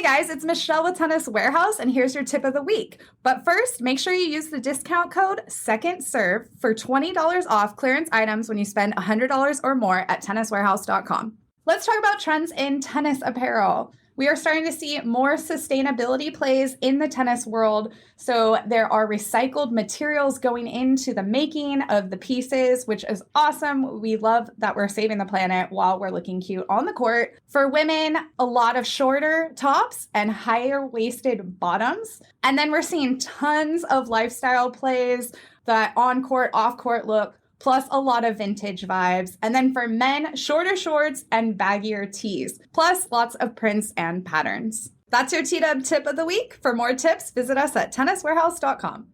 Hey guys, it's Michelle with Tennis Warehouse, and here's your tip of the week. But first, make sure you use the discount code SECONDSERVE for $20 off clearance items when you spend $100 or more at tenniswarehouse.com. Let's talk about trends in tennis apparel. We are starting to see more sustainability plays in the tennis world. So there are recycled materials going into the making of the pieces, which is awesome. We love that we're saving the planet while we're looking cute on the court. For women, a lot of shorter tops and higher waisted bottoms. And then we're seeing tons of lifestyle plays, the on-court, off-court look, plus a lot of vintage vibes. And then for men, shorter shorts and baggier tees, plus lots of prints and patterns. That's your T-Dub tip of the week. For more tips, visit us at tenniswarehouse.com.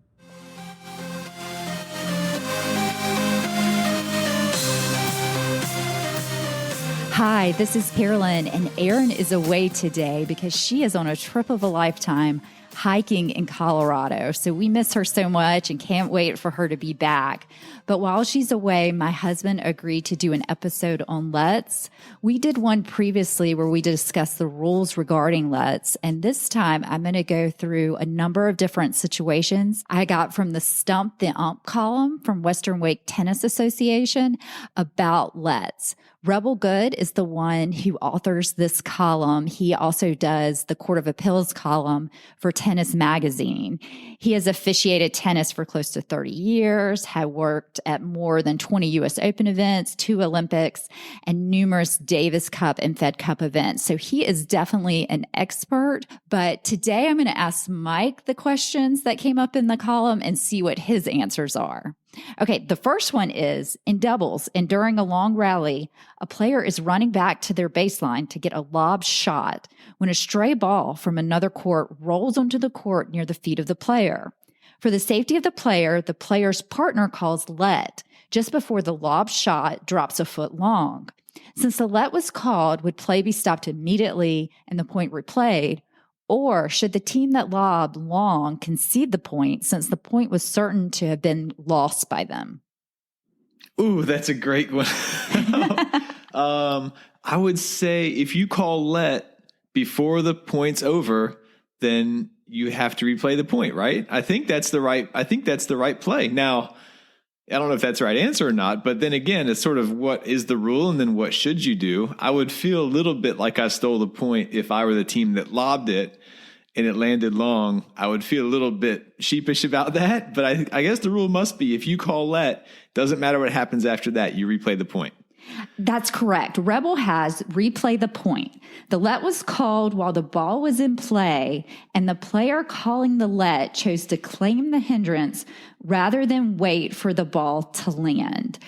Hi, this is Carolyn, and Erin is away today because she is on a trip of a lifetime hiking in Colorado. So we miss her so much and can't wait for her to be back. But while she's away, my husband agreed to do an episode on lets. We did one previously where we discussed the rules regarding lets. And this time I'm going to go through a number of different situations I got from the Stump the Ump column from Western Wake Tennis Association about lets. Rebel Good is the one who authors this column. He also does the Court of Appeals column for Tennis Magazine. He has officiated tennis for close to 30 years, had worked at more than 20 U.S. Open events, 2 Olympics, and numerous Davis Cup and Fed Cup events. So he is definitely an expert. But today I'm going to ask Mike the questions that came up in the column and see what his answers are. Okay, the first one is, in doubles and during a long rally, a player is running back to their baseline to get a lob shot when a stray ball from another court rolls onto the court near the feet of the player. For the safety of the player's partner calls let just before the lob shot drops a foot long. Since the let was called, would play be stopped immediately and the point replayed? Or should the team that lobbed long concede the point since the point was certain to have been lost by them? Ooh, that's a great one. I would say if you call let before the point's over, then you have to replay the point, right? I think that's the right play. Now, I don't know if that's the right answer or not, but then again, it's sort of what is the rule and then what should you do? I would feel a little bit like I stole the point if I were the team that lobbed it and it landed long. I would feel a little bit sheepish about that, but I guess the rule must be if you call let, doesn't matter what happens after that, you replay the point. That's correct. Rebel has replay the point. The let was called while the ball was in play, and the player calling the let chose to claim the hindrance rather than wait for the ball to land.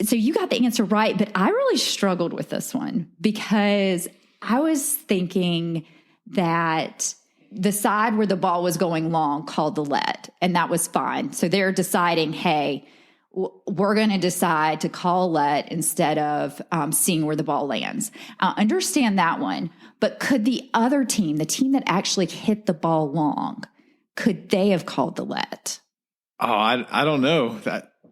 So you got the answer right, but I really struggled with this one because I was thinking that the side where the ball was going long called the let, and that was fine. So they're deciding, hey, we're going to decide to call let instead of seeing where the ball lands. I understand that one, but could the other team, the team that actually hit the ball long, could they have called the let? Oh, I don't know.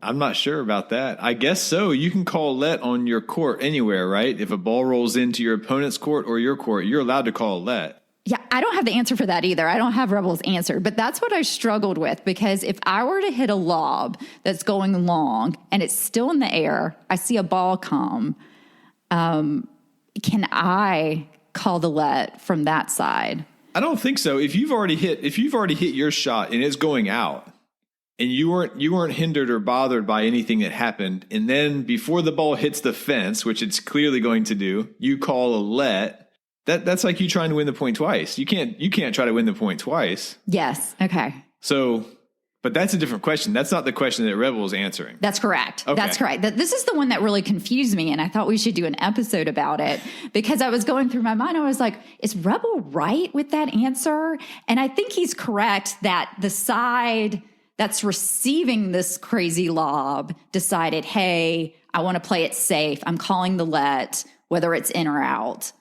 I'm not sure about that. I guess so. You can call let on your court anywhere, right? If a ball rolls into your opponent's court or your court, you're allowed to call let. Yeah, I don't have the answer for that either. I don't have Rebel's answer, but that's what I struggled with because if I were to hit a lob that's going long and it's still in the air, I see a ball come, can I call the let from that side? I don't think so. If you've already hit your shot and it's going out and you weren't hindered or bothered by anything that happened, and then before the ball hits the fence, which it's clearly going to do, you call a let. That's like you trying to win the point twice. You can't try to win the point twice. Yes. Okay. So, but that's a different question. That's not the question that Rebel is answering. That's correct. Okay. That's correct. This is the one that really confused me, and I thought we should do an episode about it because I was going through my mind. I was like, is Rebel right with that answer? And I think he's correct that the side that's receiving this crazy lob decided, hey, I want to play it safe. I'm calling the let, whether it's in or out.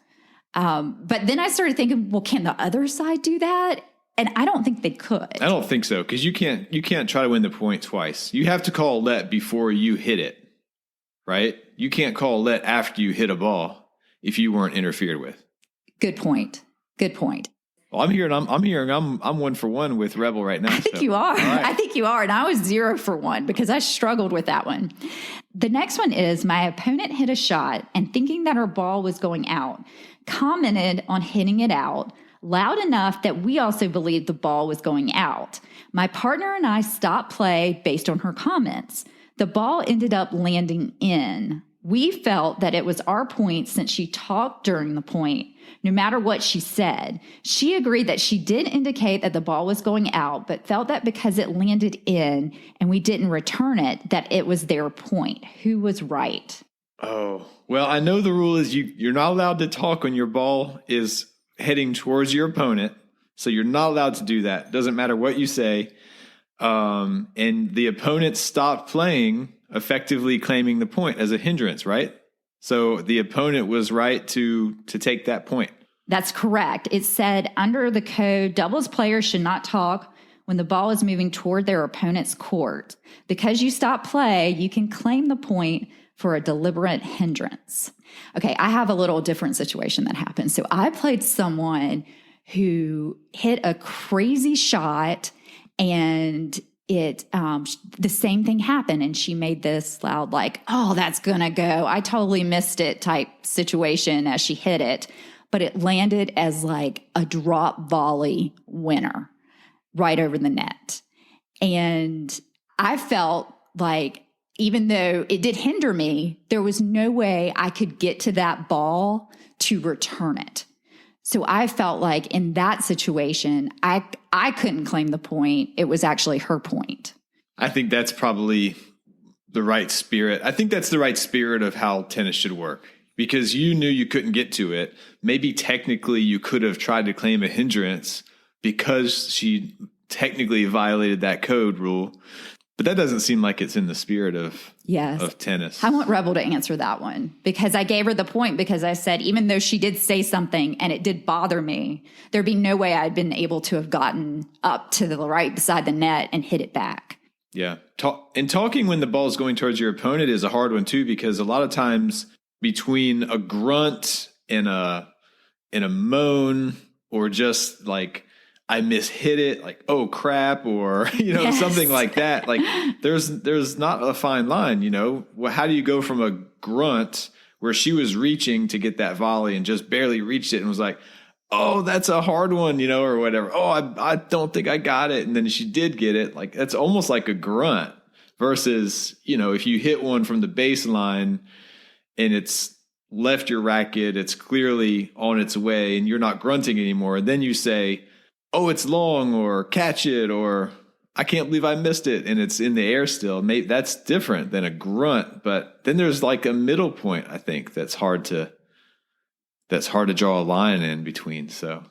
But then I started thinking, well, can the other side do that? And I don't think they could. I don't think so, because you can't try to win the point twice. You have to call let before you hit it, right? You can't call let after you hit a ball if you weren't interfered with. Good point. Good point. Well, I'm hearing I'm 1 for 1 with Rebel right now. I think you are. Right. I think you are. And I was 0 for 1 because I struggled with that one. The next one is my opponent hit a shot and thinking that her ball was going out, commented on hitting it out loud enough that we also believed the ball was going out. My partner and I stopped play based on her comments. The ball ended up landing in. We felt that it was our point since she talked during the point, no matter what she said. She agreed that she did indicate that the ball was going out, but felt that because it landed in and we didn't return it, that it was their point. Who was right? Oh, well, I know the rule is you're not allowed to talk when your ball is heading towards your opponent. So you're not allowed to do that. Doesn't matter what you say. And the opponent stopped playing, effectively claiming the point as a hindrance, right? So the opponent was right to take that point. That's correct. It said under the code, doubles players should not talk when the ball is moving toward their opponent's court. Because you stop play, you can claim the point for a deliberate hindrance. Okay, I have a little different situation that happened. So I played someone who hit a crazy shot and the same thing happened. And she made this loud, like, oh, that's going to go. I totally missed it type situation as she hit it. But it landed as like a drop volley winner right over the net. And I felt like, even though it did hinder me, there was no way I could get to that ball to return it. So I felt like in that situation, I couldn't claim the point. It was actually her point. I think that's probably the right spirit. I think that's the right spirit of how tennis should work, because you knew you couldn't get to it. Maybe technically you could have tried to claim a hindrance because she technically violated that code rule. But that doesn't seem like it's in the spirit of tennis. I want Rebel to answer that one because I gave her the point because I said, even though she did say something and it did bother me, there'd be no way I'd been able to have gotten up to the right beside the net and hit it back. Yeah. And talking when the ball is going towards your opponent is a hard one too, because a lot of times between a grunt and a moan or just like, I mishit it, like, oh crap, or, something like that. Like there's not a fine line, how do you go from a grunt where she was reaching to get that volley and just barely reached it and was like, oh, that's a hard one, or whatever. Oh, I don't think I got it. And then she did get it. Like that's almost like a grunt versus, if you hit one from the baseline and it's left your racket, it's clearly on its way and you're not grunting anymore. And then you say, oh, it's long, or catch it, or I can't believe I missed it, and it's in the air still. Maybe that's different than a grunt. But then there's like a middle point, I think, that's hard to draw a line in between. So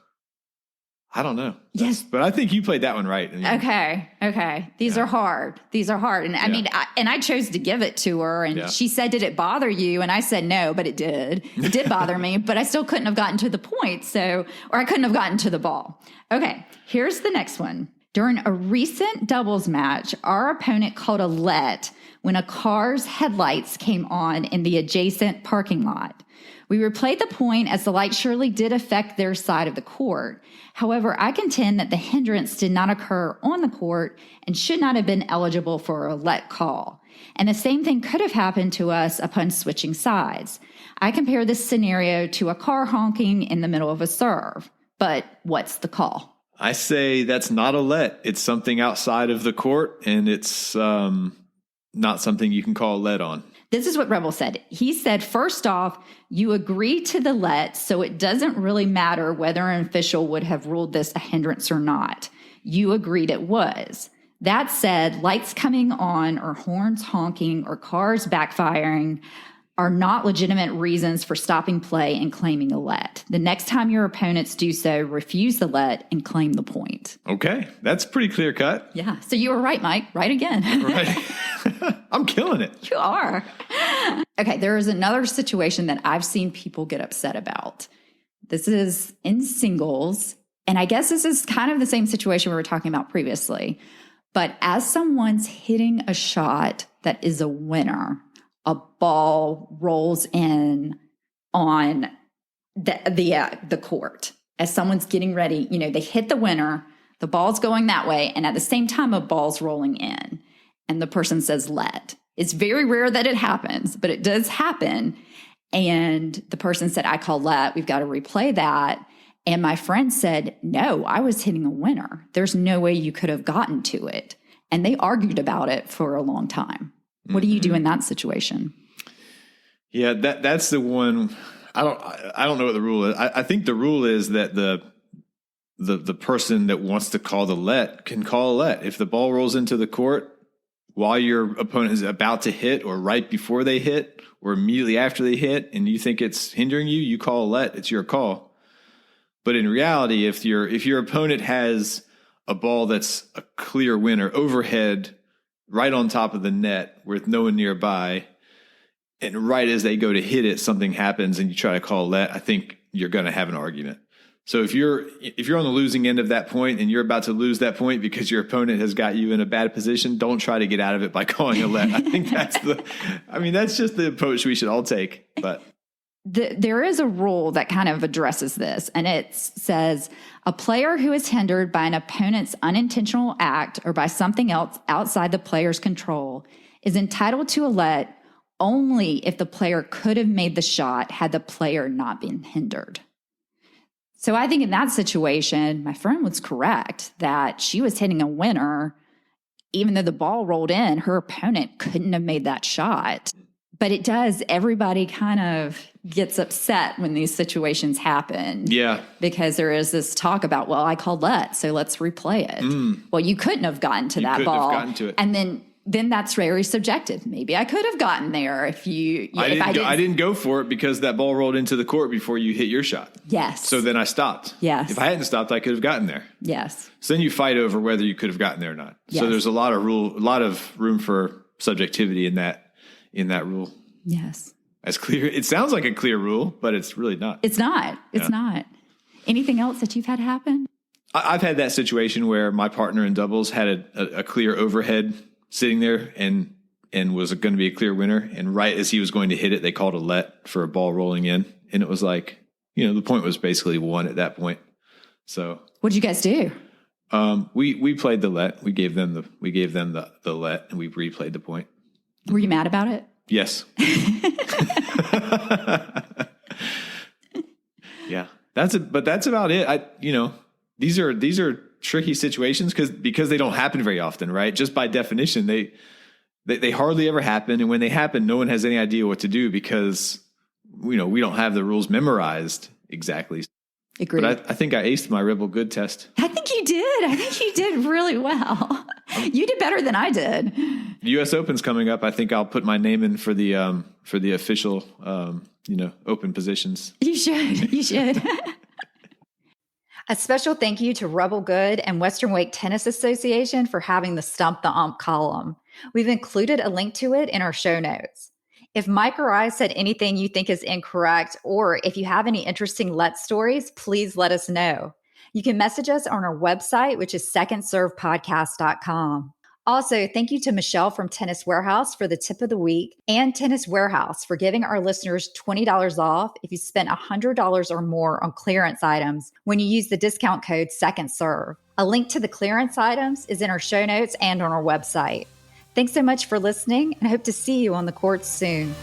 I don't know. Yes. But I think you played that one right. Okay. These are hard. And I mean, I chose to give it to her and she said, did it bother you? And I said, no, but it did. It did bother me, but I still couldn't have gotten to the point. Or I couldn't have gotten to the ball. Okay. Here's the next one. During a recent doubles match, our opponent called a let when a car's headlights came on in the adjacent parking lot. We replayed the point as the light surely did affect their side of the court. However, I contend that the hindrance did not occur on the court and should not have been eligible for a let call. And the same thing could have happened to us upon switching sides. I compare this scenario to a car honking in the middle of a serve. But what's the call? I say that's not a let. It's something outside of the court, and it's not something you can call a let on. This is what Rebel said. He said, first off, you agree to the let, so it doesn't really matter whether an official would have ruled this a hindrance or not. You agreed it was. That said, lights coming on or horns honking or cars backfiring are not legitimate reasons for stopping play and claiming a let. The next time your opponents do so, refuse the let and claim the point. Okay, that's pretty clear cut. Yeah, so you were right, Mike. Right again. Right. I'm killing it. You are. Okay, there is another situation that I've seen people get upset about. This is in singles, and I guess this is kind of the same situation we were talking about previously. But as someone's hitting a shot that is a winner, a ball rolls in on the court. as someone's getting ready, they hit the winner, the ball's going that way, and at the same time, a ball's rolling in, and the person says, let. It's very rare that it happens, but it does happen. And the person said, I call let. We've got to replay that. And my friend said, no, I was hitting a winner. There's no way you could have gotten to it. And they argued about it for a long time. What do you do in that situation? Yeah, that's the one. I don't know what the rule is. I think the rule is that the person that wants to call the let can call a let. If the ball rolls into the court while your opponent is about to hit, or right before they hit, or immediately after they hit, and you think it's hindering you, you call a let. It's your call. But in reality, if your opponent has a ball that's a clear winner overhead, right on top of the net with no one nearby, and right as they go to hit it, something happens and you try to call a let, I think you're going to have an argument. So if you're on the losing end of that point and you're about to lose that point because your opponent has got you in a bad position, don't try to get out of it by calling a let. I think that's just the approach we should all take. But there is a rule that kind of addresses this, and it says a player who is hindered by an opponent's unintentional act or by something else outside the player's control is entitled to a let only if the player could have made the shot had the player not been hindered. So I think in that situation, my friend was correct that she was hitting a winner. Even though the ball rolled in, her opponent couldn't have made that shot. But it does, everybody kind of gets upset when these situations happen. Yeah. Because there is this talk about, well, I called let, so let's replay it. Well, you couldn't have gotten to that ball. Have gotten to it. And then that's very subjective. Maybe I could have gotten there if I didn't go for it because that ball rolled into the court before you hit your shot. Yes. So then I stopped. Yes. If I hadn't stopped, I could have gotten there. Yes. So then you fight over whether you could have gotten there or not. Yes. So there's a lot of room for subjectivity in that rule. Yes. As clear. It sounds like a clear rule, but it's really not. It's not. It's not. Anything else that you've had happen? I've had that situation where my partner in doubles had a clear overhead sitting there and was going to be a clear winner. And right as he was going to hit it, they called a let for a ball rolling in. And it was like, the point was basically won at that point. So what did you guys do? We played the let. We gave them the let, and we replayed the point. Were you mad about it? Yes. Yeah. But that's about it. These are tricky situations because they don't happen very often, right? Just by definition, they hardly ever happen. And when they happen, no one has any idea what to do because, we don't have the rules memorized exactly. Agreed. But I think I aced my Rebel Good test. I think you did. I think you did really well. You did better than I did. The U.S. Open's coming up. I think I'll put my name in for the official, open positions. You should. You should. A special thank you to Rebel Good and Western Wake Tennis Association for having the Stump the Ump column. We've included a link to it in our show notes. If Mike or I said anything you think is incorrect, or if you have any interesting let stories, please let us know. You can message us on our website, which is secondservepodcast.com. Also, thank you to Michelle from Tennis Warehouse for the tip of the week, and Tennis Warehouse for giving our listeners $20 off if you spend $100 or more on clearance items when you use the discount code SECONDSERVE. A link to the clearance items is in our show notes and on our website. Thanks so much for listening, and I hope to see you on the courts soon.